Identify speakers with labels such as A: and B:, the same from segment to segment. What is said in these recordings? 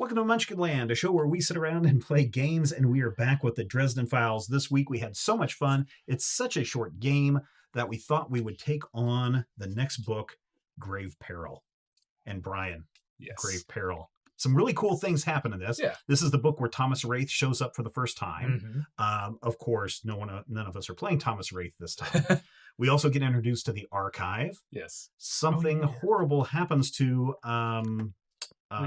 A: Welcome to Munchkin Land, a show where we sit around and play games, and we are back with the Dresden Files. This week we had so much fun. It's such a short game that we thought we would take on the next book, Grave Peril. And Brian,
B: Yes.
A: Grave Peril. Some really cool things happen in this.
B: Yeah.
A: This is the book where Thomas Wraith shows up for the first time.
B: Mm-hmm.
A: Of course, none of us are playing Thomas Wraith this time. We also get introduced to the archive.
B: Yes.
A: Something horrible happens to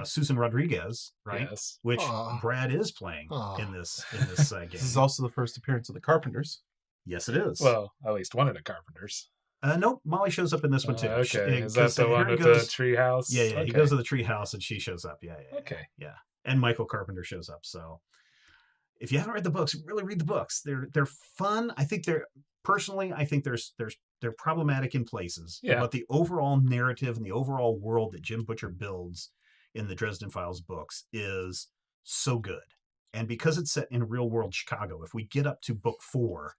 A: Susan Rodriguez, right?
B: Yes.
A: Which Brad is playing in this game.
C: This is also the first appearance of the Carpenters.
A: Yes, it is.
B: Well, at least one of the Carpenters.
A: Nope, Molly shows up in this one too.
B: Okay. Is that the one with the tree house?
A: Yeah.
B: Okay.
A: He goes to the tree house and she shows up. Yeah.
B: Okay.
A: Yeah. And Michael Carpenter shows up. So if you haven't read the books, really read the books. They're fun. I think they're problematic in places.
B: Yeah.
A: But the overall narrative and the overall world that Jim Butcher builds in the Dresden Files books is so good. And because it's set in real world Chicago, if we get up to book 4,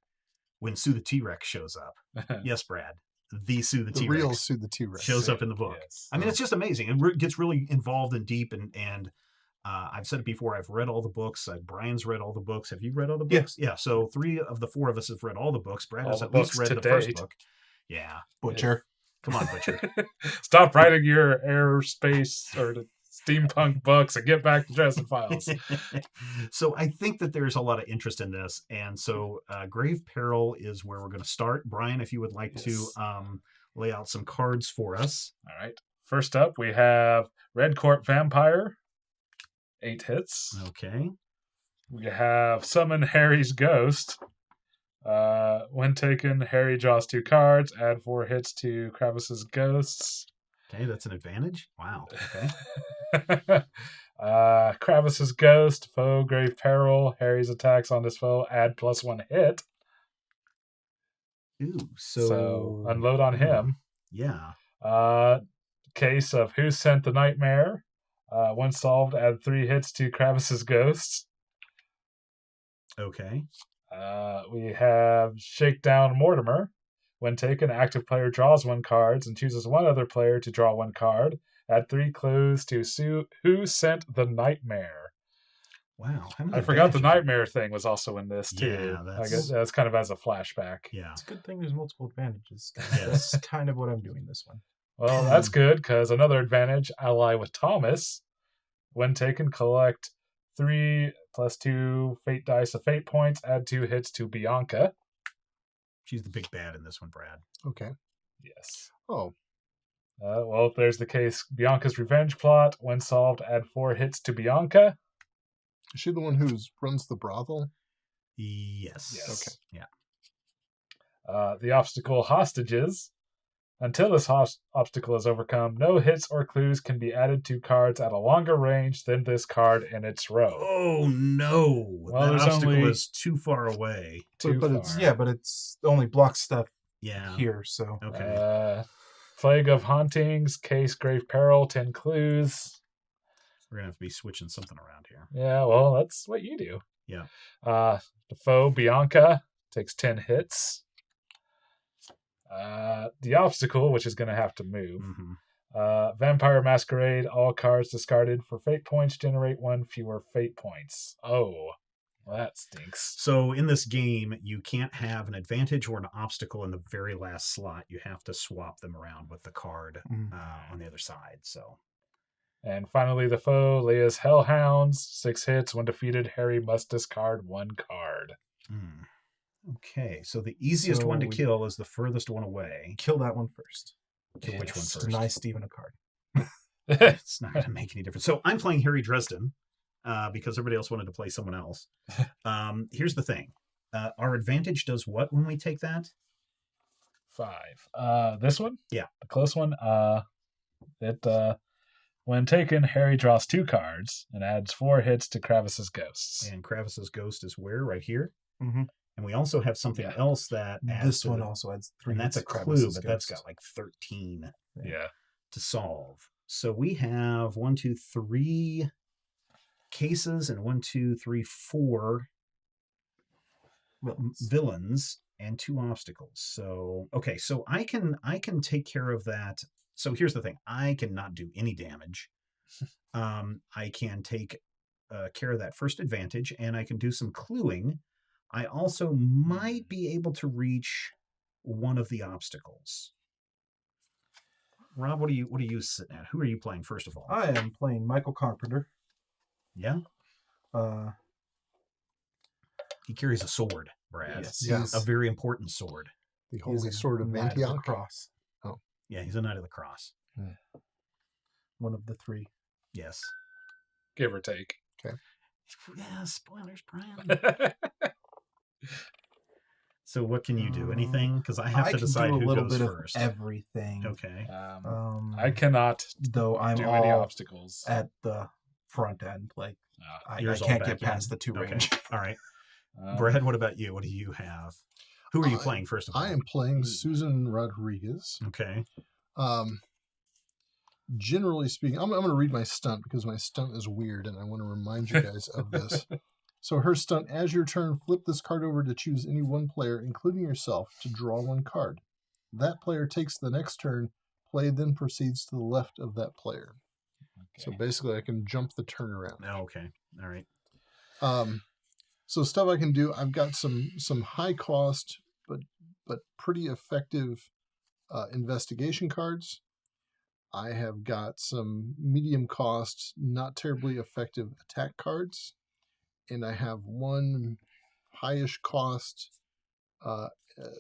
A: when Sue the T-Rex shows up, yes, Brad, the Sue the T-Rex,
C: real Sue the T-Rex
A: shows up in the book.
B: Yes.
A: I mean, it's just amazing. It gets really involved and deep. And I've said it before, I've read all the books. Brian's read all the books. Have you read all the books? Yeah. So 3 of the 4 of us have read all the books. Brad has at least read the first book. Yeah.
C: Butcher.
A: Come on, Butcher.
B: Stop writing your aerospace or the steampunk books and get back to Dresden Files.
A: So I think that there's a lot of interest in this. And so Grave Peril is where we're going to start. Brian, if you would like to lay out some cards for us.
B: All right. First up, we have Red Court Vampire. 8 hits.
A: Okay.
B: We have Summon Harry's Ghost. When taken, Harry draws 2 cards. Add 4 hits to Kravis's Ghosts.
A: Okay, that's an advantage. Wow. Okay.
B: Kravis's Ghost, foe, Grave Peril. Harry's attacks on this foe add +1 hit.
A: Ooh,
B: so unload on him.
A: Yeah.
B: Case of Who Sent the Nightmare. When solved, add 3 hits to Kravis's Ghosts.
A: Okay.
B: We have Shakedown Mortimer. When taken, active player draws 1 card and chooses one other player to draw 1 card. Add 3 clues to Who Sent the Nightmare.
A: Wow.
B: I forgot the nightmare thing was also in this, too.
A: Yeah,
B: I guess that's kind of as a flashback.
A: Yeah.
C: It's a good thing there's multiple advantages.
A: Yes.
C: That's kind of what I'm doing this one.
B: Well, that's good, because another advantage, ally with Thomas. When taken, collect 3 + 2 fate dice of fate points. Add 2 hits to Bianca.
A: She's the big bad in this one, Brad.
C: Okay.
B: Yes.
C: Oh.
B: Well, there's the case. Bianca's revenge plot. When solved, add 4 hits to Bianca.
C: Is she the one who runs the brothel?
A: Yes.
C: Okay.
A: Yeah.
B: The obstacle Hostages. Until this obstacle is overcome, no hits or clues can be added to cards at a longer range than this card in its row.
A: Oh, no.
B: Well,
A: that
B: there's
A: obstacle is too far away.
C: But it's only blocks stuff
A: Yeah.
C: here, so.
A: Okay.
B: Plague of Hauntings, Case Grave Peril, 10 clues.
A: We're going to have to be switching something around here.
B: Yeah, well, that's what you do.
A: Yeah.
B: The foe, Bianca, takes 10 hits. The obstacle, which is going to have to move.
A: Mm-hmm.
B: Vampire Masquerade, all cards discarded for fate points generate 1 fewer fate points. Oh, well, that stinks.
A: So in this game, you can't have an advantage or an obstacle in the very last slot. You have to swap them around with the card on the other side. So.
B: And finally, the foe, Leah's Hellhounds, 6 hits. When defeated, Harry must discard 1 card.
A: Okay, so the easiest one to kill is the furthest one away.
C: Kill that one first.
A: Kill which one first?
C: Deny Stephen a card.
A: It's not going to make any difference. So I'm playing Harry Dresden because everybody else wanted to play someone else. Here's the thing. Our advantage does what when we take that?
B: 5. This one?
A: Yeah.
B: The close one? When taken, Harry draws 2 cards and adds 4 hits to Kravis's Ghosts.
A: And Kravis's Ghost is where? Right here?
C: Mm-hmm.
A: And we also have something else that adds
C: this one also adds 3
A: and that's a clue, but that's got like 13 to solve. So we have 1, 2, 3 cases and 1, 2, 3, 4 villains and 2 obstacles. So okay, so I can take care of that. So here's the thing: I cannot do any damage I can take care of that first advantage, and I can do some cluing. I also might be able to reach one of the obstacles. Rob, what are you sitting at? Who are you playing first of all?
C: I am playing Michael Carpenter.
A: Yeah,
C: Uh,
A: he carries a sword, Brad.
C: yes.
A: A very important sword.
D: The
C: He's
D: Holy
C: a
D: Sword of
C: Knight the
D: Antioch.
C: Cross.
A: Yeah, he's a Knight of the Cross.
C: One of the three.
A: Yes.
B: Give or take.
A: Yeah, spoilers, Brian. So what can you do? Anything? Because I have to decide
C: can do a
A: who
C: little
A: goes
C: bit
A: first.
C: of everything.
A: Okay.
B: I cannot
C: Though I'm
B: do any
C: all
B: obstacles.
C: at the front end. Like I
A: Yours all
C: can't
A: back
C: get past
A: in?
C: the 2
A: Okay.
C: range.
A: All right. Brad, what about you? What do you have? Who are you playing first of all?
D: I am playing Susan Rodriguez.
A: Okay.
D: Generally speaking, I'm going to read my stunt because my stunt is weird, and I want to remind you guys of this. So her stunt, as your turn, flip this card over to choose any one player, including yourself, to draw one card. That player takes the next turn. Play then proceeds to the left of that player. So basically, I can jump the turn around.
A: Oh, okay. All right.
D: So stuff I can do. I've got some high cost but pretty effective investigation cards. I have got some medium cost, not terribly effective attack cards, and I have one highish cost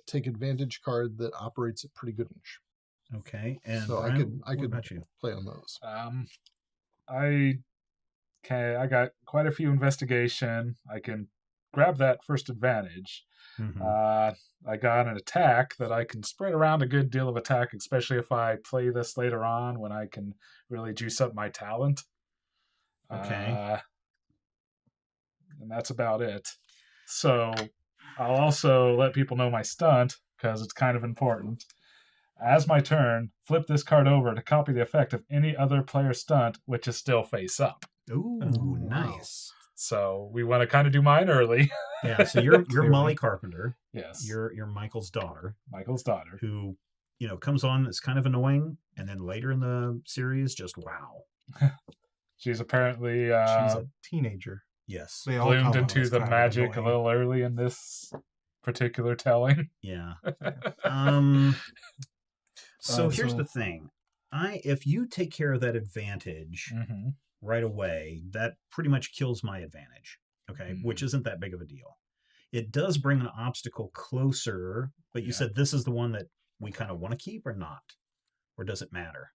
D: take advantage card that operates at pretty good range.
A: Okay. And
D: So
A: Brian,
D: I
A: what
D: could
A: about you?
D: play on those.
B: I got quite a few investigation. I can grab that first advantage.
A: Mhm.
B: I got an attack that I can spread around a good deal of attack, especially if I play this later on when I can really juice up my talent.
A: Okay.
B: And that's about it. So I'll also let people know my stunt because it's kind of important. As my turn, flip this card over to copy the effect of any other player's stunt, which is still face up.
A: Ooh,
D: Oh,
A: nice.
B: So we want to kind of do mine early.
A: Yeah, so you're
C: Clearly.
A: Molly Carpenter.
B: Yes.
A: You're Michael's daughter,
B: Michael's daughter.
A: who, comes on as kind of annoying, and then later in the series, just wow.
B: She's apparently
C: She's a teenager.
A: Yes.
C: They all
B: bloomed
C: come on
B: into
C: as
B: the
C: kind of
B: magic a
C: annoying.
B: little early in this particular telling.
A: Yeah. So here's the thing. If you take care of that advantage
B: Mm-hmm.
A: right away, that pretty much kills my advantage. Okay.
B: Mhm.
A: Which isn't that big of a deal. It does bring an obstacle closer, but you
B: Yeah.
A: said this is the one that we kind of want to keep or not? Or does it matter?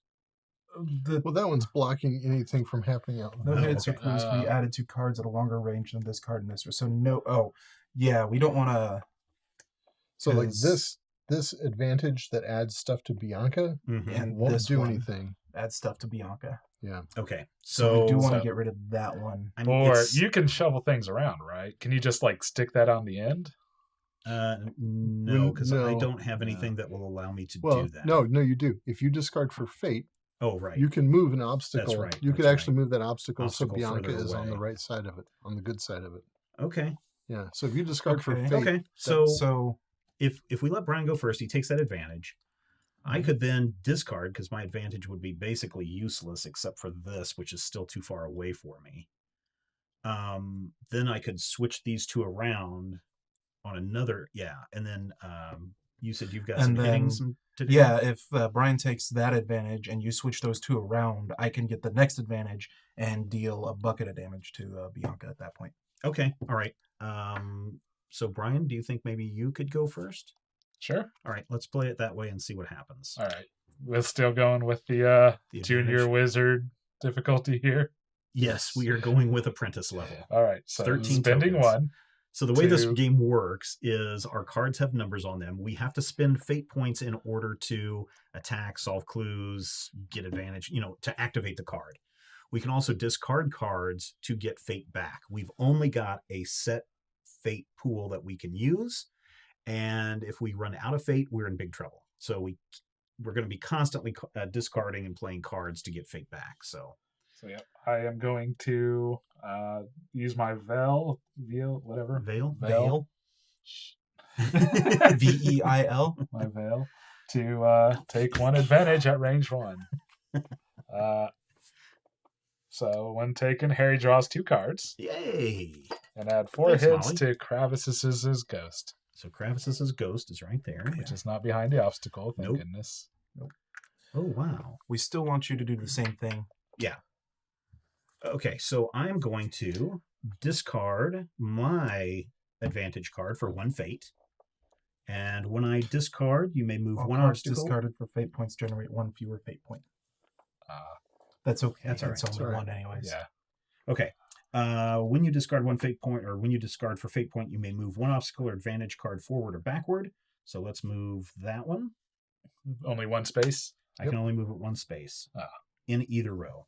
D: Well, that one's blocking anything from happening out.
C: No
A: Oh,
C: hits or
A: okay.
C: clues can be added to cards at a longer range than this card in this. So no. Oh, yeah. We don't want to.
D: So like
C: 'cause-
D: this advantage that adds stuff to Bianca
A: Mhm.
C: And
D: won't
C: this
D: do
C: one
D: anything.
C: adds stuff to Bianca.
D: Yeah.
A: Okay.
C: So we do want
B: so-
C: to get rid of that one.
A: I mean,
B: Or
A: it's-
B: you can shovel things around, right? Can you just like stick that on the end?
A: No, because I
D: No.
A: don't have anything that will allow me to
D: Well,
A: do that.
D: no, you do. If you discard for fate,
A: Oh, right.
D: you can move an obstacle.
A: right,
D: You could
A: that's
D: actually move that obstacle so
A: Obstacle
D: Bianca
A: further
D: is on the
A: away.
D: right side of it, on the good side of it.
A: Okay.
D: Yeah. So if you discard for
C: Okay.
D: fate,
A: Okay. So
C: So
A: if we let Brian go first, he takes that advantage. I
D: Mm-hmm.
A: could then discard because my advantage would be basically useless except for this, which is still too far away for me. Then I could switch these two around on another, and then you said you've got
C: And
A: some
C: then-
A: hitting to do.
C: yeah, if Brian takes that advantage and you switch those two around, I can get the next advantage and deal a bucket of damage to Bianca at that point.
A: Okay. All right. So Brian, do you think maybe you could go first?
B: Sure.
A: All right, let's play it that way and see what happens.
B: All right. We're still going with the
A: The
B: junior
A: advantage.
B: wizard difficulty here.
A: Yes, we are going with apprentice level.
B: All right. So
A: 13
B: spending
A: tokens.
B: one.
A: So the way this
B: Two.
A: game works is our cards have numbers on them. We have to spend fate points in order to attack, solve clues, get advantage, to activate the card. We can also discard cards to get fate back. We've only got a set fate pool that we can use. And if we run out of fate, we're in big trouble. So we're going to be constantly discarding and playing cards to get fate back. So
B: Yeah, I am going to use my veil, whatever.
A: Veil?
B: Veil.
C: Veil.
B: My veil to take one advantage at range one. So when taken, Harry draws 2 cards
A: Yay!
B: and add 4
A: Thanks,
B: hits
A: Molly.
B: to Kravis's ghost,
A: So Kravis's ghost is right there.
B: which is not behind the obstacle. Thank
A: Nope.
B: goodness.
A: Oh, wow.
C: We still want you to do the same thing.
A: Okay, so I'm going to discard my advantage card for 1 fate. And when I discard, you may move
C: All
A: 1
C: cards
A: obstacle.
C: discarded for fate points generate 1 fewer fate point.
B: Ah,
C: That's okay.
A: That's all
C: It's
A: right.
C: only
D: It's all right.
C: 1 anyways.
B: yeah.
A: Okay. When you discard 1 fate point, or when you discard for fate point, you may move 1 obstacle or advantage card forward or backward. So let's move that one.
B: Only 1 space.
A: I can only move it 1 space in either row.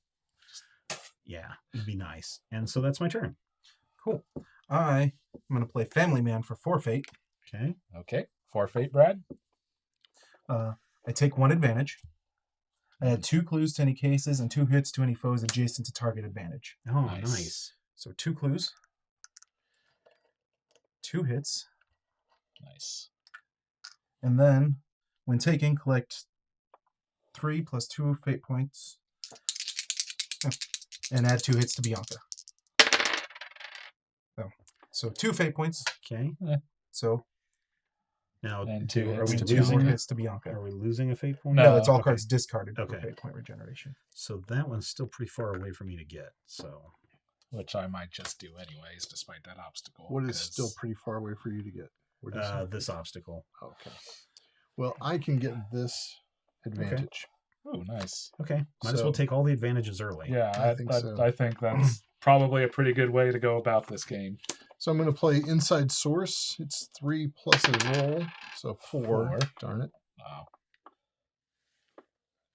A: Yeah, it'd be nice. And so that's my turn.
C: Cool. I'm going to play Family Man for 4 fate.
A: Okay.
B: Okay. 4 fate, Brad.
C: I take 1 advantage. I add 2 clues to any cases and 2 hits to any foes adjacent to target advantage.
A: Oh,
B: Nice.
A: nice.
C: So 2 clues, 2 hits,
B: Nice.
C: and then when taken, collect 3 plus 2 fate points and add 2 hits to Bianca. So 2 fate points.
A: Okay.
C: So
A: Now,
B: And 2
A: are
B: hits
A: we
B: to
C: 2
B: Bianca.
C: more
A: losing?
C: hits to Bianca.
A: Are we losing a fate point?
B: No.
C: No, it's all
A: Okay.
C: cards discarded for
A: Okay.
C: fate point regeneration.
A: So that one's still pretty far away for me to get. So
B: Which I might just do anyways, despite that obstacle.
D: What is
B: 'cause-
D: still pretty far away for you to get? What is it?
A: this obstacle.
D: Okay. Well, I can get this advantage.
B: Oh, nice.
A: Okay. Might as well
D: So-
A: take all the advantages early.
B: Yeah,
D: I think so.
B: I think that's probably a pretty good way to go about this game.
D: So I'm going to play Inside Source. It's 3 plus a roll, so 4.
B: 4.
D: Darn it.
B: Wow.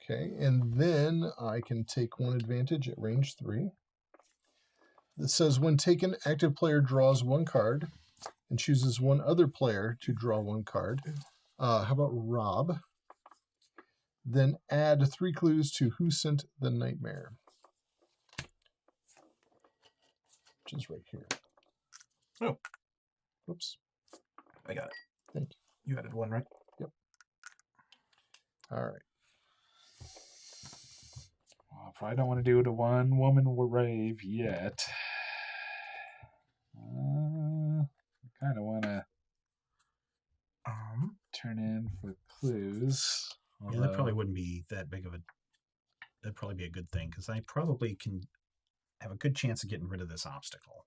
D: Okay, and then I can take 1 advantage at range 3. It says when taken, active player draws 1 card and chooses 1 other player to draw 1 card. How about Rob? Then add 3 clues to Who Sent the Nightmare, which is right here.
C: Oh.
D: Whoops.
C: I got it.
D: Thank you.
C: You added 1, right?
D: All right.
B: Well, probably don't want to do the 1 woman rave yet. I kind of want to turn in for clues.
A: Yeah, that
B: although-
A: probably wouldn't be that big of a. That'd probably be a good thing because I probably can have a good chance of getting rid of this obstacle.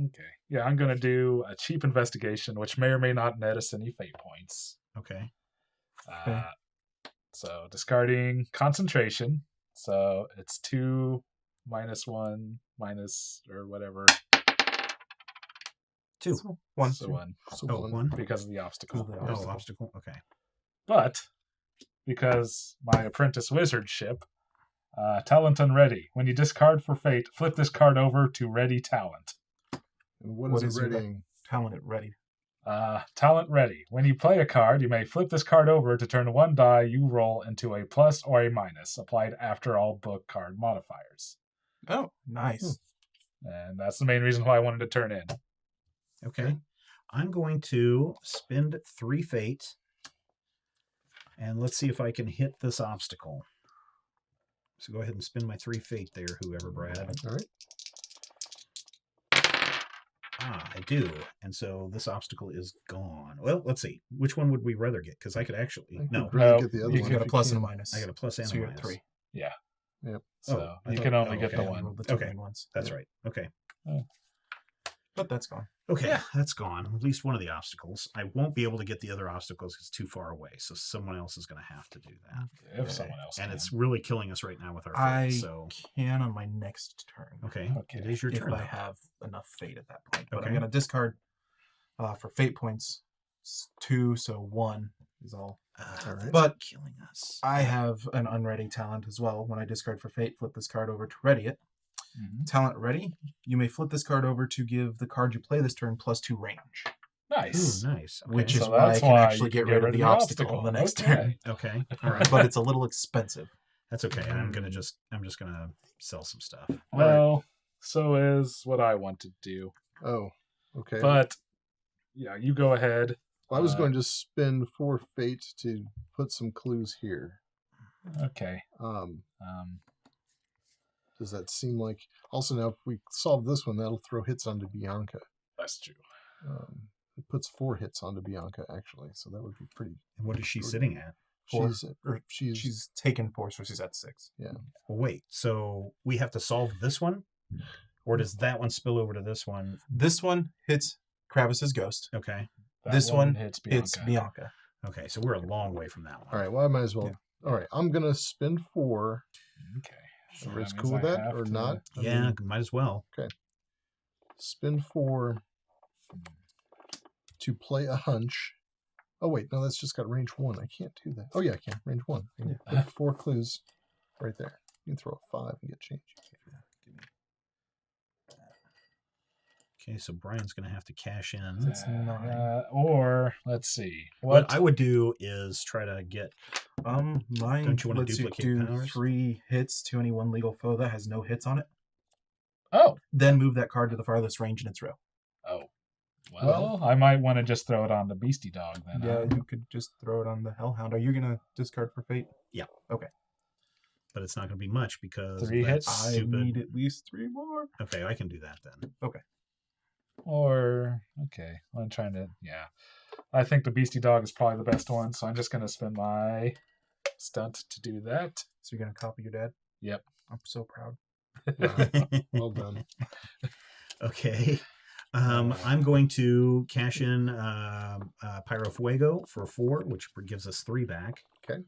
B: Okay. Yeah, I'm going to do a cheap investigation, which may or may not net us any fate points.
A: Okay.
B: So discarding concentration. So it's 2 minus 1 minus or whatever.
A: 2.
C: 1.
B: So 1
D: So
A: Oh, 1.
B: because of the obstacle.
C: Because of the
A: Oh, obstacle. Okay.
B: But because my apprentice wizard ship, talent unready. When you discard for fate, flip this card over to ready talent.
D: And what
C: What
D: is
C: is
D: it
C: your
D: readying?
C: Talent it ready.
B: Talent ready. When you play a card, you may flip this card over to turn 1 die you roll into a plus or a minus, applied after all book card modifiers.
C: Oh, nice.
B: And that's the main reason why I wanted to turn in.
A: Okay. I'm going to spend 3 fate. And let's see if I can hit this obstacle. So go ahead and spend my 3 fate there, whoever, Brad.
D: All right.
A: I do. And so this obstacle is gone. Well, let's see. Which one would we rather get? Because I could actually.
D: I
A: No,
D: could really
B: No,
D: get the other
B: you
C: You
D: one
C: got a
D: if you
C: plus and a
D: can.
C: minus.
A: I got a plus and
C: So
A: a
C: you're
A: minus.
C: at 3.
B: So
A: I
B: you
A: thought-
B: can only
A: oh,
B: get
A: okay.
B: the
C: You
B: one.
C: rolled the 2
A: Okay.
C: green ones.
A: That's
C: Yeah.
A: right. Okay.
C: But that's gone.
A: Okay,
B: Yeah.
A: that's gone. At least one of the obstacles. I won't be able to get the other obstacles because it's too far away. So someone else is going to have to do that.
B: If
C: Okay.
B: someone else
A: And
B: can.
A: it's really killing us right now with our fate.
C: I
A: So,
C: can on my next turn.
A: okay.
B: Okay.
A: It is your
C: If
A: turn.
C: I
A: though.
C: have enough fate at that point. But
A: Okay.
C: I'm going to discard for fate points. It's 2, so 1 is all.
D: All right.
C: But
A: killing us.
C: I have an unready talent as well. When I discard for fate, flip this card over to ready it.
B: Mhm.
C: Talent ready. You may flip this card over to give the card you play this turn plus 2 range,
B: Nice.
A: Ooh, nice. Okay.
C: which is
B: So
C: why I
B: that's
C: can
B: why
C: actually
B: you
C: get
B: can
C: rid of the obstacle the next turn.
A: Okay. All right.
C: But it's a little expensive.
A: That's okay. I'm just gonna sell some stuff.
B: Well, so is what I want to do.
D: Oh, okay.
B: But yeah, you go ahead.
D: I was going to spend 4 fate to put some clues here.
B: Okay.
D: Um, Does that seem like... Also, now, if we solve this one, that'll throw hits onto Bianca.
B: That's true.
D: It puts 4 hits onto Bianca, actually, so that would be pretty...
A: And what is she sitting at?
C: 4.
D: She's
C: taken 4, so she's at 6.
D: yeah.
A: Well, wait. So we have to solve this one, or does that one spill over to this one?
C: This one hits Kravis's ghost.
A: Okay.
C: This one
B: hits Bianca.
C: It's Bianca.
A: Okay. So we're a long way from that one.
D: All right, well, I might as well... All right, I'm going to spend 4.
B: Okay. So
D: Everybody's
B: that
D: cool with
B: means I
D: that,
B: have
D: or
B: to-
D: not? I
A: Yeah,
D: mean,
A: might as well.
D: spend 4 to play a hunch. Oh, wait, no, that's just got range 1. I can't do that. Oh, yeah, I can. Range 1. I can put 4 clues right there. You can throw a 5 and get change.
A: Okay, so Brian's going to have to cash in.
C: It's 9.
B: Or let's see.
A: What I would do is try to get.
C: Mine
A: Don't you wanna
C: lets
A: duplicate
C: do
A: powers?
C: 3 hits to any one legal foe that has no hits on it.
B: Oh.
C: Then move that card to the farthest range in its row.
B: Oh. Well, I might want to just throw it on the Beastie Dog then.
C: Yeah, you could just throw it on the Hellhound. Are you gonna discard for fate?
A: But it's not going to be much because
B: 3
A: that's
B: hits?
C: I
A: stupid.
C: need at least 3 more.
A: Okay, I can do that then.
B: Or okay, I'm trying to. Yeah, I think the Beastie Dog is probably the best one, so I'm just gonna spend my stunt to do that.
C: So you're gonna copy your dad?
B: Yep.
C: I'm so proud.
D: Well done.
A: Okay. I'm going to cash in Pyro Fuego for 4, which gives us 3 back.
B: Yep.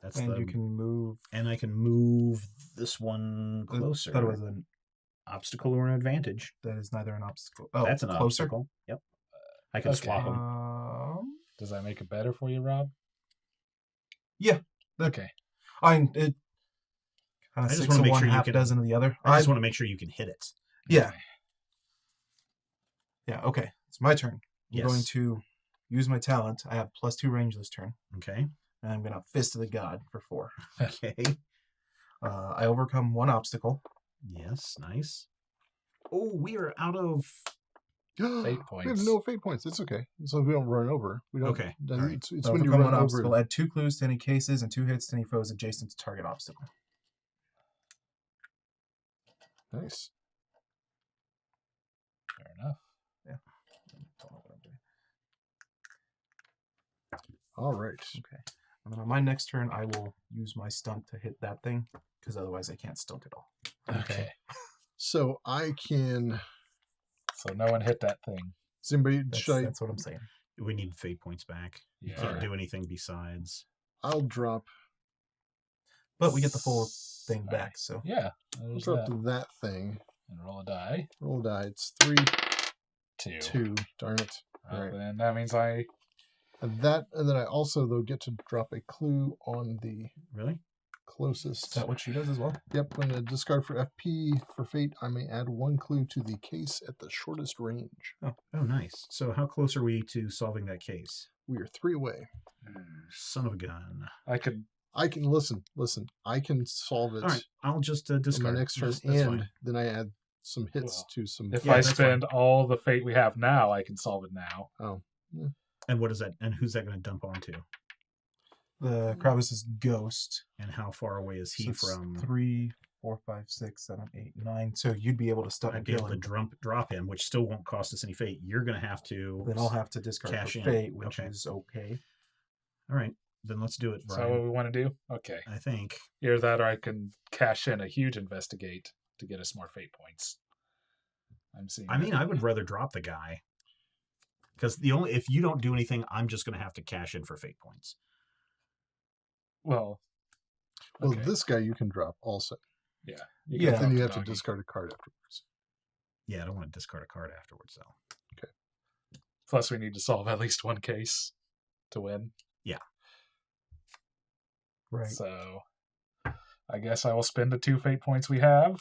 A: That's
C: And
A: the,
C: you can move.
A: and I can move this one closer.
C: That was an.
A: Obstacle or an advantage.
C: That is neither an obstacle. Oh,
A: That's an
C: closer.
A: obstacle. Yep. I can
B: Okay.
A: swap them.
B: Does that make it better for you, Rob?
C: Yeah.
B: Okay.
C: It kind of
A: just
C: 6
A: wanna
C: of
A: make
C: one,
A: sure you
C: half
A: can-
C: dozen of the other.
A: I just want to make sure you can hit it.
C: Yeah. Yeah. Okay. It's my turn. I'm
A: Yes.
C: going to use my talent. I have +2 range this turn,
A: Okay.
C: and I'm gonna Fist of the God for 4.
A: Okay.
C: I overcome 1 obstacle.
A: Yes. Nice. Oh, we are out of.
B: Fate
D: We have
B: points.
D: no fate points. It's okay. So we don't run over. We don't.
A: Okay.
D: It's,
A: All right.
D: it's
C: So
D: when you
C: overcome
D: run
C: 1
D: over.
C: obstacle. Add 2 clues to any cases and 2 hits to any foes adjacent to target obstacle.
D: Nice.
B: Fair enough.
C: Don't know what I'm doing.
D: All right.
C: Okay. And then on my next turn, I will use my stunt to hit that thing, because otherwise I can't stunt at all.
B: Okay.
D: So I can.
B: So no one hit that thing.
D: Does anybody?
C: That's what I'm saying.
A: We need fate points back. You
B: Yeah.
A: can't do anything besides.
D: I'll drop.
C: But we get the full thing back, so.
B: Yeah.
D: I'll
B: There's
D: drop
B: that.
D: that thing.
B: And roll a die.
D: Roll die. It's 3,
B: 2.
D: 2. Darn it.
B: Well,
D: Right.
B: then that means I.
D: And then I also though get to drop a clue on the
A: Really?
D: closest.
C: Is that what she does as well?
D: Yep. When I discard for FP for fate, I may add 1 clue to the case at the shortest range.
A: Oh, nice. So how close are we to solving that case?
D: We are 3 away.
A: Son of a gun.
B: I could.
D: I can listen. I can solve it
A: All right. I'll just
D: on
A: discard.
D: my next turn,
A: That's
D: and
A: fine.
D: then I add some hits
B: Well,
D: to some.
B: If
A: Yeah,
B: I
A: that's
B: spend all the fate we have now, I can solve it now.
D: Oh,
A: And what is that? And who's that going to dump onto?
C: The Kravis's ghost.
A: And how far away is he
C: So it's
A: from?
C: 3, 4, 5, 6, 7, 8, 9. So you'd be able to stunt
A: I'd
C: and
A: be
C: kill
A: able to
C: him.
A: drop him, which still won't cost us any fate. You're going to have to.
C: Then I'll have to discard
A: cash
C: for
A: in.
C: fate, which
A: Okay.
C: is okay.
A: All right. Then let's do it,
B: Is that what
A: Brian.
B: we want to do? Okay.
A: I think.
B: Either that or I can cash in a huge investigate to get us more fate points. I'm seeing.
A: I mean, I would rather drop the guy. Because if you don't do anything, I'm just going to have to cash in for fate points.
B: Well.
D: well,
B: okay.
D: this guy you can drop also.
B: You
C: Yeah,
B: can
D: Then
B: drop
D: you
B: the
D: have to
B: doggy.
D: discard a card afterwards.
A: Yeah, I don't want to discard a card afterwards, though.
B: Plus, we need to solve at least one case to win.
C: Right.
B: So, I guess I will spend the 2 fate points we have.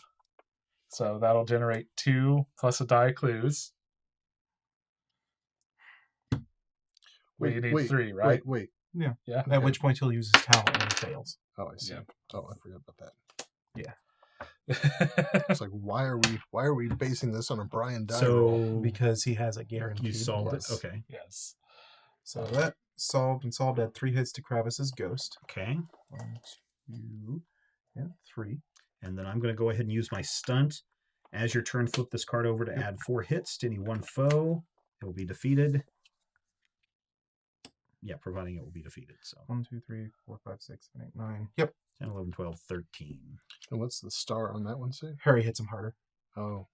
B: So that'll generate 2 plus a die clues. Well, you need 3, right?
D: Wait.
B: Yeah.
C: At which point he'll use his talent when he fails.
D: Oh, I see.
B: Yeah.
D: Oh, I forgot about that.
B: Yeah.
D: It's like, why are we basing this on a Brian die roll?
A: So
C: Because he has a guaranteed.
A: you solved
C: plus.
A: it? Okay.
B: Yes.
C: So that solved. Add 3 hits to Kravis's ghost.
A: Okay.
C: 1, 2, Yeah, 3.
A: And then I'm going to go ahead and use my stunt. As your turn, flip this card over to add 4 hits to any one foe. It will be defeated. Yeah, providing it will be defeated. So
C: 1, 2, 3, 4, 5, 6, 7, 8, 9. Yep.
A: 10, 11, 12, 13.
D: And what's the star on that one say?
C: Harry hits him harder.
D: Oh.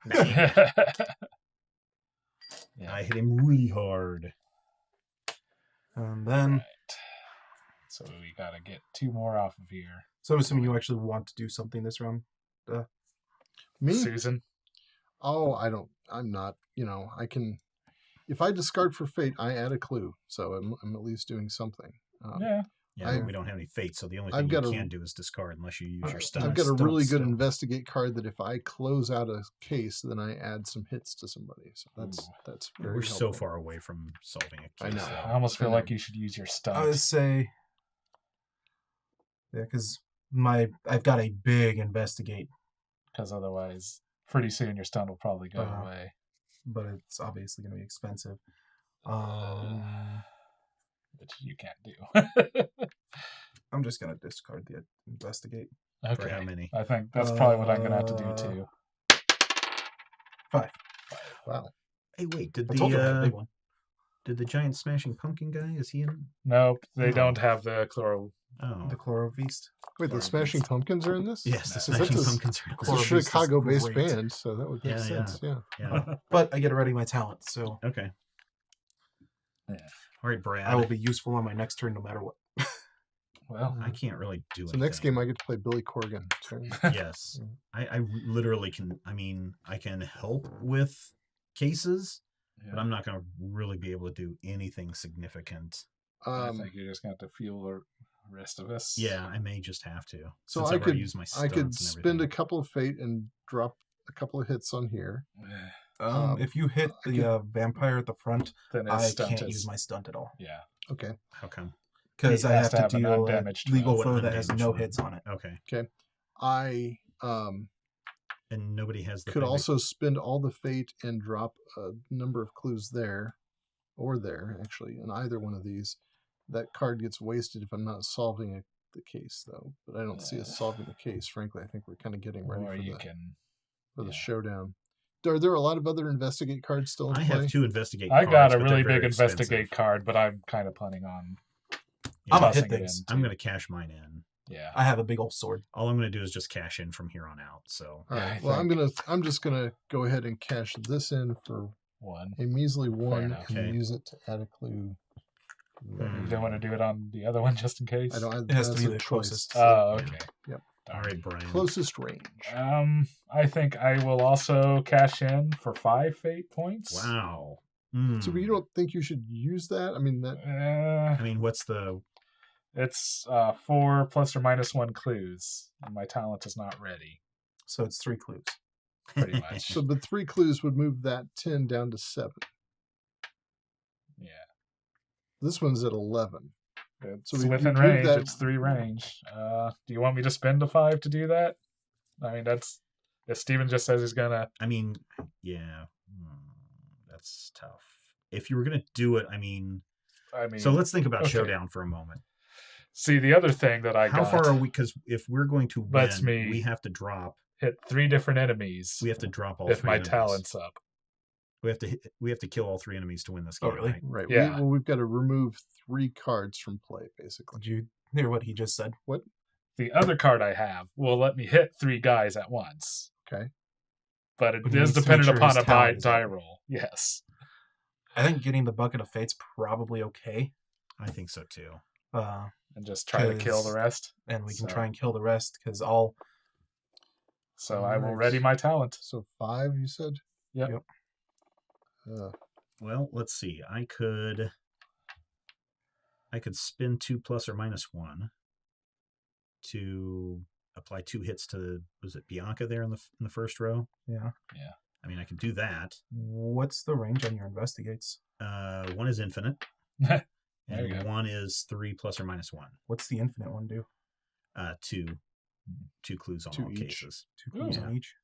B: Yeah.
A: I hit him really hard.
C: And then,
B: Right. So we gotta get 2 more off of here.
C: so I'm assuming you actually want to do something this round.
D: Me?
B: Susan.
D: Oh, I'm not, I can, if I discard for fate, I add a clue. So I'm at least doing something.
B: Yeah.
A: Yeah, we don't have any fate, so the only
D: I've
A: thing you
D: got
A: can do is discard unless you use your stunt.
D: I've got a
C: stunt
D: really good
C: still.
D: investigate card that if I close out a case, then I add some hits to somebody. So that's very
A: We're so
D: helpful.
A: far away from solving a case.
D: I know.
B: I almost feel
D: I know.
B: like you should use your stunt.
C: I would say, yeah, because I've got a big investigate,
B: Because otherwise, pretty soon your stunt will probably go
C: Uh-huh.
B: away.
C: but it's obviously going to be expensive.
B: Which you can't do.
C: I'm just going to discard the investigate.
A: For how
B: Okay.
A: many?
B: I think that's probably what I'm going to have to do too.
C: 5.
D: Wow.
A: Hey, wait, did
C: I told you I had a
A: the
C: big one.
A: did the giant smashing pumpkin guy? Is he in?
B: Nope, they
A: Oh.
B: don't have the chloro.
A: Oh,
C: The Chlorovist.
D: Wait, the
B: Or
D: Smashing
B: beats.
D: Pumpkins are in this?
A: yes, the
B: Because
D: that's
A: smashing
D: a-
A: pumpkins are.
D: It's a
C: Chlorovist is
D: Chicago-based
C: great.
D: band, so that would make
A: Yeah,
D: sense. Yeah.
A: Yeah.
C: But I get to ready my talent, so
A: Okay.
B: Yeah.
A: All right, Brad.
C: I will be useful on my next turn no matter what.
B: Well,
A: I can't really do
D: So
A: anything.
D: next game I get to play Billy Corgan. Turn.
A: Yes, I literally can. I mean, I can help with cases, but I'm not going to really be able to do anything significant.
B: I think you're just going to have to fuel the rest of us.
A: Yeah, I may just have to.
D: So
A: since
D: I
A: I've already
D: could
A: used my
D: I
A: stunts
D: could
A: and
D: spend
A: everything.
D: a couple of fate and drop a couple of hits on here.
C: If you hit
D: I
C: the
D: could-
C: vampire at the front,
B: Then his
C: I
B: stunt
C: can't
B: is-
C: use my stunt at all.
B: Yeah.
D: Okay.
A: How come?
C: Because
B: He
C: I
B: has
C: have
B: to
C: to
B: have an
C: deal a
B: undamaged
C: legal
A: foe.
C: foe
A: Oh, an
C: that has
A: undamaged
C: no
A: foe.
C: hits on it.
A: Okay,
D: I
A: and nobody has the.
D: could
A: favorite-
D: also spend all the fate and drop a number of clues there, or there actually, in either one of these. That card gets wasted if I'm not solving the case, though. But I don't see us solving the case. Frankly, I think we're kind of getting ready
B: Or
D: for
B: you
D: the
B: can.
D: for the
B: yeah.
D: showdown. Are there a lot of other investigate cards still in
A: I
D: play?
A: have 2 investigate.
B: I
A: cards,
B: got a
A: but
B: really
A: they're very
B: big investigate
A: expensive.
B: card, but I'm kind of planning on
A: Yeah,
C: I'm gonna
B: tossing
C: hit
B: it
C: things.
B: in.
A: I'm
B: too.
A: going to cash mine in.
B: Yeah.
C: I have a big old sword.
A: All I'm going to do is just cash in from here on out. So
D: All
B: Yeah,
D: right.
B: I
D: Well,
B: think-
D: I'm just gonna go ahead and cash this in for
B: 1.
D: a measly 1
B: enough.
D: and
A: Okay.
D: use it to add a clue.
B: You don't want to do it on the other one just in case?
D: I don't.
C: It has to
D: that's
C: be
D: a
C: the
D: choice.
C: closest.
B: Oh, okay.
D: Yep.
A: all right, Brian.
D: Closest range.
B: I think I will also cash in for 5 fate points.
A: Wow.
D: So, but you don't think you should use that? I mean, that
B: Uh,
A: I mean, what's the?
B: it's 4 plus or minus 1 clues, and my talent is not ready.
C: So it's 3 clues.
B: Pretty much.
D: so, but 3 clues would move that 10 down to 7.
B: Yeah.
D: This one's at 11.
B: It's
D: So we
B: within
D: moved
B: range.
D: that-
B: It's 3 range. Do you want me to spend a 5 to do that? I mean, that's if Steven just says he's gonna.
A: I mean, yeah, that's tough. If you were going to do it, I mean, so let's think about
B: okay.
A: Showdown for a moment.
B: See, the other thing that I
A: How
B: got
A: far are we? Because if we're going to
B: Lets
A: win,
B: me-
A: we have to drop.
B: hit 3 different enemies.
A: We have to drop all
B: if
A: 3
B: my
A: enemies.
B: talent's up.
A: We have to kill all 3 enemies to win this
C: Oh,
A: game.
C: really?
A: Right?
D: Right.
B: Yeah.
D: We've got to remove 3 cards from play, basically.
C: Did you hear what he just said?
B: The other card I have will let me hit 3 guys at once,
D: Okay.
B: but it
C: But he
B: is
C: needs to make
B: dependent
C: sure
B: upon
C: his
B: a
C: talent is
B: die
C: up.
B: roll. Yes.
C: I think getting the bucket of fate's probably okay.
A: I think so too.
B: And just try to kill the
C: 'Cause-
B: rest.
C: And we can
B: So-
C: try and kill the rest because all
B: So I will
D: Alright.
B: ready my talent.
D: So 5, you said?
B: Yep.
C: Yep.
A: Well, let's see. I could spin 2 plus or minus 1 to apply 2 hits to, was it Bianca there in the first row?
C: yeah.
A: I mean, I can do that.
C: What's the range on your investigates?
A: 1 is infinite,
B: There you
A: and
B: go.
A: 1 is 3 plus or minus 1.
C: What's the infinite one do?
A: 2 clues on
D: 2
A: all
D: each.
A: cases.
C: 2 clues
A: Ooh.
C: on each.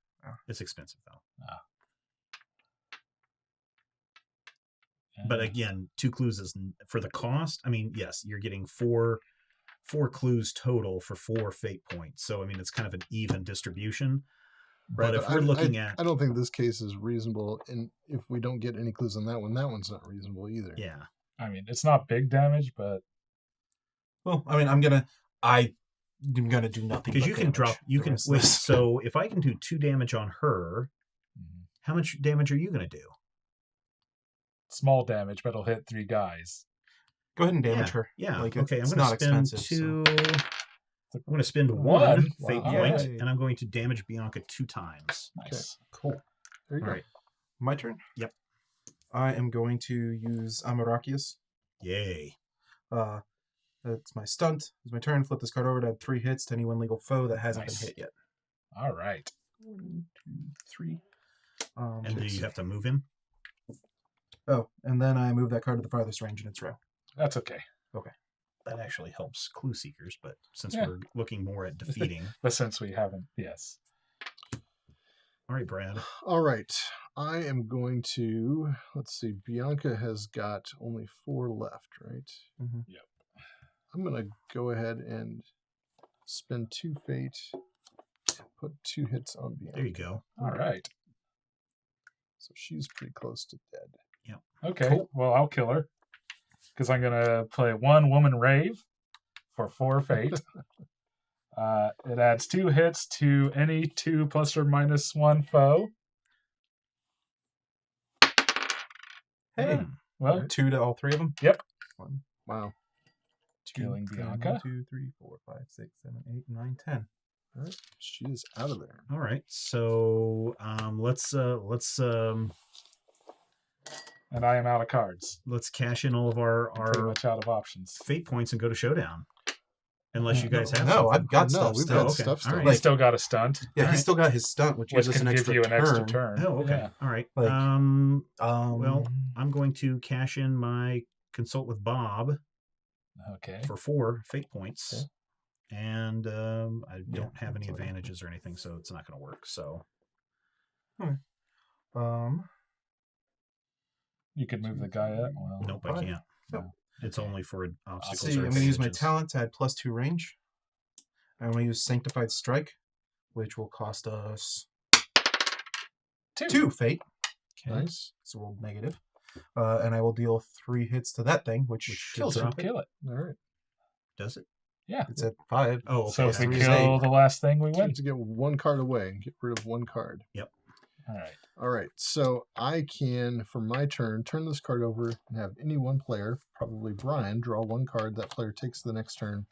A: It's expensive though.
B: And
A: But again, 2 clues is for the cost. I mean, yes, you're getting 4 4 clues total for 4 fate points. So I mean, it's kind of an even distribution. But if we're looking at,
D: I don't think this case is reasonable, and if we don't get any clues on that one's not reasonable either.
A: yeah,
B: I mean, it's not big damage, but
C: Well, I mean, I'm gonna do nothing
A: because
C: but
A: you can
C: damage
A: drop. You
C: the
A: can
C: rest of
A: wait.
C: this.
A: So if I can do 2 damage on her, how much damage are you going to do?
B: small damage, but it'll hit 3 guys.
C: Go ahead and damage
A: Yeah,
C: her.
A: yeah.
C: Like,
A: Okay,
C: it's
A: I'm going
C: not
A: to spend
C: expensive,
A: 2.
C: so-
A: I'm going to spend 1
B: One.
A: fate
B: Wow.
A: point,
C: Yay.
A: and I'm going to damage Bianca 2 times.
B: Nice.
A: Cool.
D: There you
A: All
D: go.
A: right.
C: My turn?
A: Yep.
C: I am going to use Amarakius.
A: Yay.
C: That's my stunt. It's my turn. Flip this card over to add 3 hits to any one legal foe that hasn't
B: Nice.
C: been hit yet.
B: All right.
C: 1, 2, 3.
A: And do you have to move him?
C: Oh, and then I move that card to the farthest range in its row.
B: That's okay.
A: That actually helps clue seekers, but since
B: Yeah.
A: we're looking more at defeating.
B: But since we haven't, yes.
A: All right, Brad.
D: All right. I am going to, let's see, Bianca has got only 4 left, right?
C: Mhm.
B: Yep.
D: I'm going to go ahead and spend 2 fate, put 2 hits on Bianca.
A: There you go.
B: All right.
D: So she's pretty close to dead.
B: Okay.
C: Cool.
B: Well, I'll kill her because I'm gonna play 1 Woman Rave for 4 fate. It adds 2 hits to any 2 plus or minus 1 foe.
C: Hey,
A: Hmm.
B: Well,
C: 2 to all 3 of them?
B: Yep.
C: 1,
D: Wow.
C: 2,
B: Killing
C: 3,
B: Bianca.
C: 1, 2, 3, 4, 5, 6, 7, 8, 9, 10.
D: All right. She is out of there.
A: All right. So let's
B: and I am out of cards.
A: cash in all of our
B: Pretty much out of options.
A: fate points and go to showdown. Unless you guys have
C: No,
A: something.
C: I've got
D: No,
C: stuff
D: we've
C: still.
D: got
A: okay.
D: stuff still.
A: All right.
B: He's still got a stunt,
C: Yeah,
A: All
C: he's
A: right.
C: still got his stunt, which
B: which
C: gives us
B: can
C: an
B: give
C: extra
B: you an extra
C: turn.
B: turn.
A: Oh, okay.
B: Yeah.
A: All right.
C: Like,
A: Well, I'm going to cash in my consult with Bob
B: Okay.
A: for 4 fate points.
C: Okay.
A: And I don't have any
C: that's all right.
A: advantages or anything, so it's not going to work. So
B: You could move the guy up. Well,
A: nope, I
C: Fine.
A: can't.
C: No.
A: It's only for
C: I'll
A: obstacles.
C: see.
A: or
C: I'm going to use my
A: advantages.
C: talent to add +2 range. I'm going to use Sanctified Strike, which will cost us 2 fate.
A: Okay.
D: Nice.
C: So roll negative. And I will deal 3 hits to that thing, which
A: Which
C: kills
A: should
C: it.
A: drop it.
B: kill it.
D: All right.
A: Does it?
B: Yeah.
C: It's at 5.
A: Oh, okay.
B: So if we
C: three is
B: kill
C: 8.
B: the last thing, we
D: You
B: win.
D: have to get 1 card away and get rid of 1 card.
B: All right.
D: All right. So I can, for my turn, turn this card over and have any one player, probably Brian, draw 1 card. That player takes the next turn.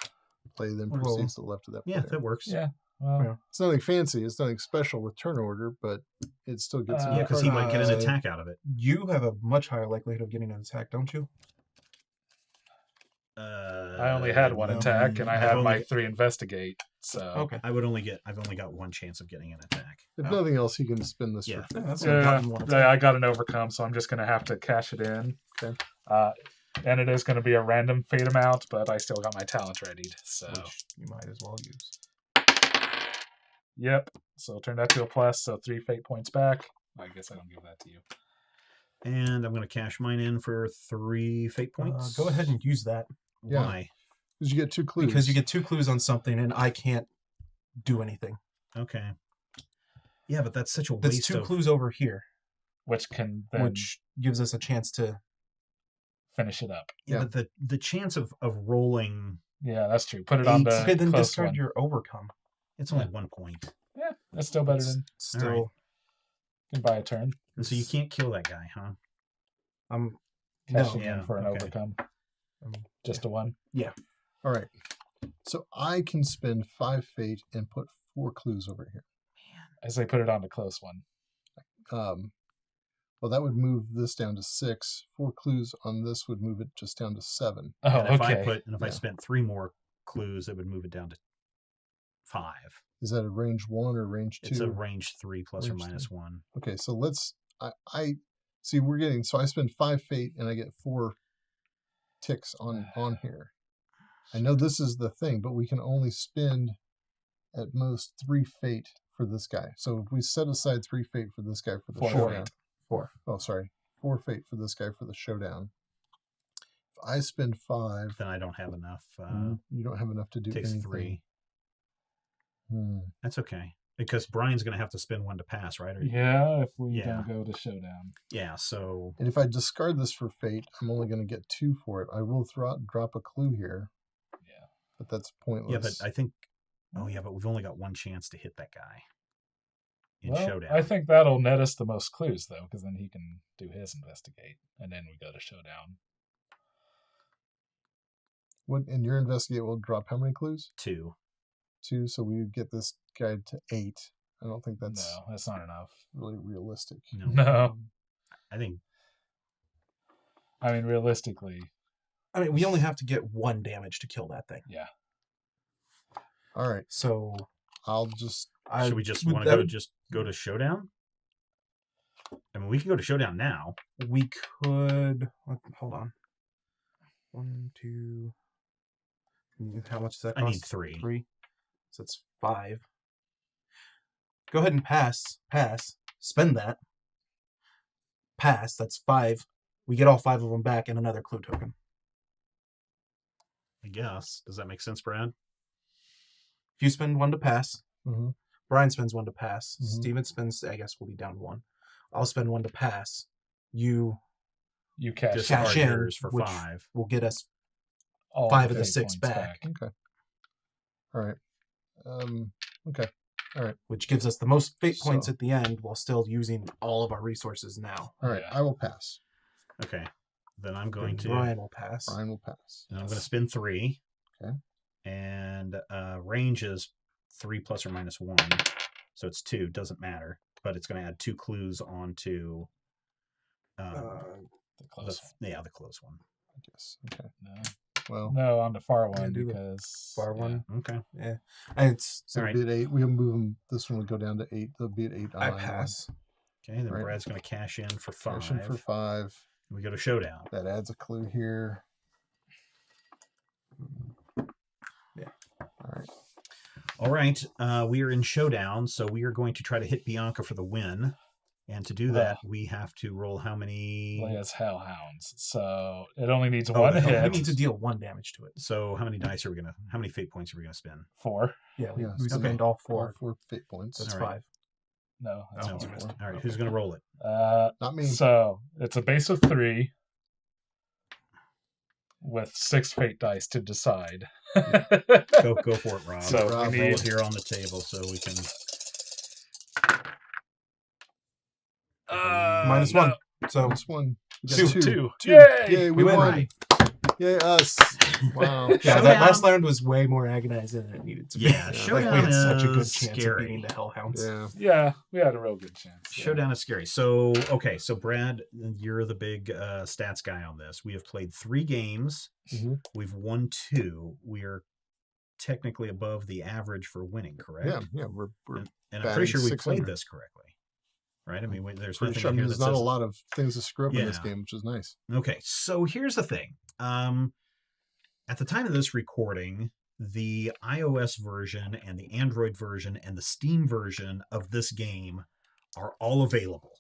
D: Play then
C: Roll.
D: proceeds to the left of that
A: Yeah,
D: player.
A: that works.
B: Yeah. Well,
C: Yeah.
D: It's nothing fancy. It's nothing special with turn order, but it still gets
B: Yeah,
A: Yeah, because he might get an
C: Uh,
A: attack out of it.
C: You have a much higher likelihood of getting an attack, don't you?
B: I only had 1
C: no,
B: attack, and I
A: I've
B: had
A: only
B: my
A: got-
B: 3 investigate. So
C: Okay.
A: I've only got 1 chance of getting an attack.
D: If
C: Oh.
D: nothing else, he can spin this
A: Yeah.
D: for
C: Yeah, that's
B: yeah,
C: gotten 1 attack.
B: yeah, I got an overcome, so I'm just gonna have to cash it in.
D: Okay.
B: And it is going to be a random fate amount, but I still got my talent readied. So
C: Which you might as well use.
B: yep. So turn that to a plus. So 3 fate points back. I guess I don't give that to you.
A: And I'm going to cash mine in for 3 fate points.
C: Go ahead and use that.
D: Yeah.
A: Why?
D: because you get 2 clues.
C: Because you get 2 clues on something, and I can't do anything.
A: Okay. Yeah, but that's such a
C: That's
A: waste
C: 2
A: of...
C: clues over here,
B: Which can then
C: which gives us a chance to.
B: finish it up.
A: Yeah,
D: Yeah.
A: but the chance of rolling,
B: Yeah, that's true. Put it on
A: 8.
B: the
C: Okay, then
B: close
C: discard
B: one.
C: your overcome.
A: it's only 1 point.
B: Yeah, that's still better
C: It's
B: than
C: still.
A: Alright.
B: you can buy a turn.
A: And so you can't kill that guy, huh?
C: I'm.
B: Cashing
A: yeah,
B: in for an
A: okay.
B: overcome.
C: Um,
B: Just a 1.
D: All right. So I can spend 5 fate and put 4 clues over here.
B: As they put it on the close one.
D: Well, that would move this down to 6. 4 clues on this would move it just down to 7.
B: Oh,
A: And if
B: okay.
A: I
D: Yeah.
A: spent 3 more clues, it would move it down to 5.
D: Is that a range 1 or range 2?
A: It's a range 3 plus or
D: Range
A: minus
D: 3.
A: 1.
D: Okay, so let's. I see. We're getting. So I spend 5 fate and I get 4 ticks on here. I know this is the thing, but we can only spend at most 3 fate for this guy. So if we set aside 3 fate for this guy for the
B: 4
D: showdown.
B: fate.
C: 4.
D: Oh, sorry. 4 fate for this guy for the showdown. I spend 5.
A: Then I don't have enough.
D: You don't have enough to do
A: Takes
D: anything.
A: 3.
D: Hmm.
A: That's okay. Because Brian's going to have to spend 1 to pass, right? Or,
B: Yeah, if we
A: Yeah.
B: don't go to showdown.
A: yeah, so...
D: And if I discard this for fate, I'm only going to get 2 for it. I will drop a clue here.
B: Yeah.
D: But that's pointless.
A: Yeah, but I think... Oh, yeah, but we've only got 1 chance to hit that guy in
B: Well,
A: showdown.
B: I think that'll net us the most clues, though, because then he can do his investigate, and then we go to showdown.
D: And your investigate will drop how many clues?
A: 2.
D: 2, so we would get this guy to 8. I don't think that's
B: No, that's not enough.
D: really realistic.
A: No.
B: No.
A: I think...
B: I mean, realistically,
C: I mean, we only have to get 1 damage to kill that thing.
B: yeah.
D: All right,
C: So
D: I'll just...
A: Should we just
C: would
A: want to
C: that-
A: go to showdown? I mean, we can go to showdown now.
C: We could... Hold on. 1, 2... How much does that
A: I
C: cost?
A: need 3.
C: 3. So it's 5. Go ahead and pass. Pass. Spend that. Pass. That's 5. We get all 5 of them back and another clue token.
A: I guess. Does that make sense, Brad?
C: If you spend 1 to pass,
D: Mhm.
C: Brian spends 1 to pass.
D: Mhm.
C: Steven spends, I guess we'll be down 1. I'll spend 1 to pass. You
B: You cash
A: Discard
C: cash in,
A: yours for
C: which
A: 5.
C: will get us
B: all
C: 5 of the
B: fate
C: 6
B: points
C: back.
D: Okay. All right. Okay.
C: which gives us the most fate points
D: So-
C: at the end while still using all of our resources now.
D: All right.
B: Yeah.
D: I will pass.
A: Okay. Then I'm going
C: And
A: to...
C: Brian will pass.
D: Brian will pass.
A: And I'm going to spend 3.
D: Okay.
A: And range is 3 plus or minus 1. So it's 2. Doesn't matter. But it's going to add 2 clues onto
B: The close one.
A: the close one.
D: I guess. Okay.
B: No.
D: Well,
B: No, on the far one
C: do the
B: because
C: far
B: yeah.
C: one.
A: Okay.
C: Yeah. And it's
D: so
A: All right.
D: be at 8. We can move them. This one will go down to 8. They'll be at 8.
C: I
D: on
C: pass.
A: Okay. Then
D: Right.
A: Brad's going to cash in for 5.
D: Cash in for 5.
A: We go to showdown.
D: That adds a clue here.
C: Yeah.
D: All right.
A: All right. We are in showdown. So we are going to try to hit Bianca for the win. And to do that, we have to roll how many...
B: Play as hellhounds, so it only needs
A: Oh,
B: one
A: the
C: We
B: hit.
C: need to deal 1 damage to it.
A: So how many dice are we going to... How many fate points are we going to spend?
B: 4.
C: Yeah,
D: Yeah,
C: we
D: so
C: spend all
D: All
C: 4.
D: 4 fate points.
C: That's
A: All right.
C: 5.
B: No, that's
A: No.
B: 4.
A: All right. Who's going to roll it?
D: Not me.
B: So it's a base of 3 with 6 fate dice to decide.
A: Go for it, Rob.
B: So
D: Rob,
B: we
A: roll
B: need
A: it here on the table so we can...
C: Minus 1. So
D: Minus 1. We got
C: 2.
B: 2.
C: 2.
B: Yay!
D: Yay,
C: we win.
D: won.
C: Right.
D: Yay, us. Wow.
C: Yeah,
A: Showdown.
C: that last round was way more agonizing than it needed to be.
A: Yeah,
C: Like,
A: showdown
C: we had such a good
A: is
C: chance
A: scary.
C: of beating the Hellhounds.
D: Yeah.
B: Yeah, we had a real good chance. Yeah.
A: Showdown is scary. So, okay. So, Brad, you're the big stats guy on this. We have played 3 games.
D: Mhm.
A: We've won 2. We are technically above the average for winning, correct?
D: Yeah. We're
A: And I'm
D: batting
A: pretty sure we
D: 600.
A: played this correctly. Right? I mean, there's
D: pretty
A: nothing
D: sure. I
A: in
D: mean,
A: here
D: there's
A: that
D: not
A: says...
D: a lot of things to screw up in this
A: Yeah.
D: game, which is nice.
A: Okay, so here's the thing. At the time of this recording, the iOS version and the Android version and the Steam version of this game are all available.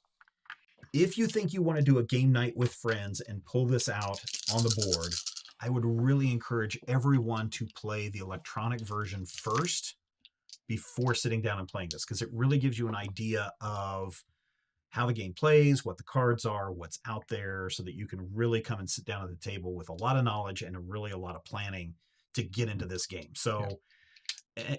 A: If you think you want to do a game night with friends and pull this out on the board, I would really encourage everyone to play the electronic version first before sitting down and playing this, because it really gives you an idea of how the game plays, what the cards are, what's out there, so that you can really come and sit down at the table with a lot of knowledge and a lot of planning to get into this game. So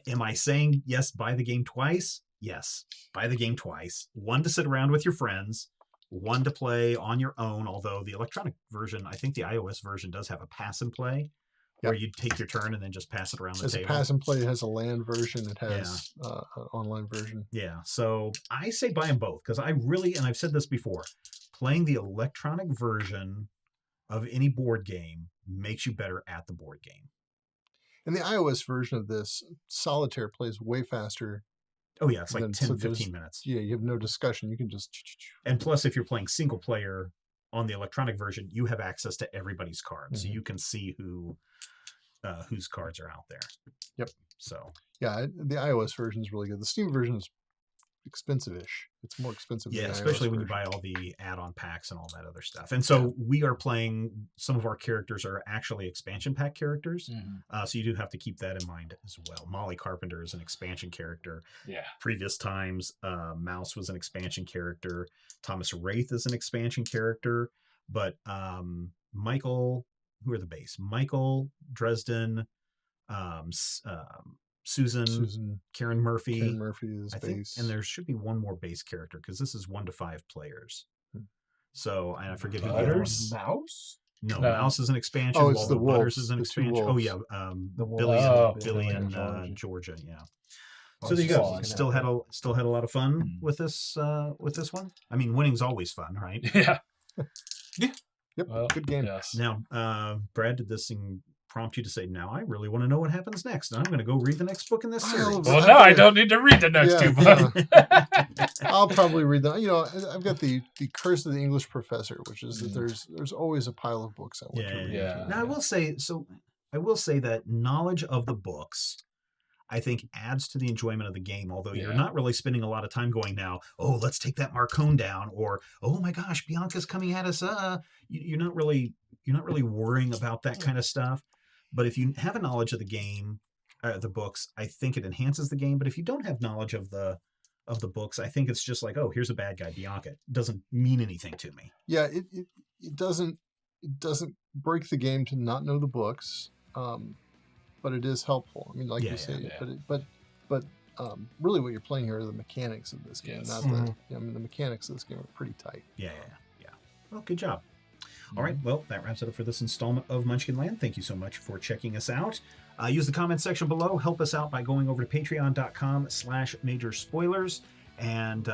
A: am I saying, yes, buy the game twice? Yes, buy the game twice. 1 to sit around with your friends, 1 to play on your own, although the electronic version, I think the iOS version does have a pass and play, where you take your turn and then just pass it around the
D: As a
A: table.
D: pass and play, it has a LAN version. It has an online version.
A: Yeah, so I say buy them both, because I really, and I've said this before, playing the electronic version of any board game makes you better at the board game.
D: And the iOS version of this, Solitaire plays way faster.
A: Oh yeah, it's like
D: Then,
A: 10,
D: so there's-
A: 15 minutes.
D: Yeah, you have no discussion. You can just...
A: And plus, if you're playing single player on the electronic version, you have access to everybody's cards, so
D: Mhm.
A: you can see whose cards are out there.
D: Yep.
A: So
D: Yeah, the iOS version is really good. The Steam version is expensive-ish. It's more expensive.
A: Yeah,
D: than the
A: especially
D: iOS
A: when you
D: version.
A: buy all the add-on packs and all that other stuff. And so we are playing, some of our characters are actually expansion pack characters. So you do have to keep that in mind as well. Molly Carpenter is an expansion character.
B: Yeah.
A: Previous times, Mouse was an expansion character. Thomas Wraith is an expansion character. But Michael, who are the base? Michael, Dresden, Susan, Karen Murphy.
D: Karen Murphy is
A: I think,
D: base.
A: and there should be one more base character because this is 1 to 5 players.
D: Hmm.
A: So, and I forget who the other one.
B: Butters?
C: Mouse?
A: No,
B: No.
A: Mouse is an expansion.
D: Oh, it's
A: Waldo
D: the
A: Butters
D: wolves,
A: is an
D: the two
A: expansion. Oh
D: wolves.
A: yeah,
C: The
A: Billy,
C: wolves.
A: Billy
C: in
A: and Georgia. Yeah.
C: Oh,
A: So there you
C: it's
A: go.
C: just
A: Still had a lot of fun
B: Hmm.
A: with this one. I mean, winning's always fun, right?
B: Yeah.
D: Yep,
B: Well,
D: good game.
B: Yes.
A: Now, Brad, did this thing prompt you to say, now I really want to know what happens next, and I'm going to go read the next book in this series?
D: I'll-
B: Well, now I don't need to read the next two books.
D: I'll probably read them. I've got the Curse of the English Professor, which is that there's always a pile of books I want to read.
B: Yeah.
A: Now, I will say that knowledge of the books, I think, adds to the enjoyment of the game, although you're not really spending a lot of time going now, oh, let's take that Marcone down, or, oh my gosh, Bianca's coming at us. You're not really worrying about that kind of stuff. But if you have a knowledge of the game, the books, I think it enhances the game. But if you don't have knowledge of the books, I think it's just like, oh, here's a bad guy, Bianca. It doesn't mean anything to me.
D: Yeah, it doesn't break the game to not know the books, but it is helpful. I mean, like you say, but really, what you're playing here are the mechanics of this game, not the mechanics of this game are pretty tight.
A: Yeah. Well, good job. All right, well, that wraps it up for this installment of Munchkin Land. Thank you so much for checking us out. Use the comment section below. Help us out by going over to patreon.com/major spoilers. And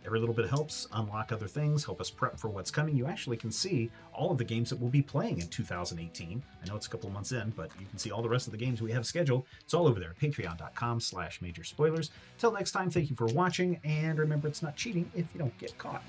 A: every little bit helps unlock other things, help us prep for what's coming. You actually can see all of the games that we'll be playing in 2018. I know it's a couple of months in, but you can see all the rest of the games we have scheduled. It's all over there, patreon.com/major spoilers. Till next time, thank you for watching. And remember, it's not cheating if you don't get caught.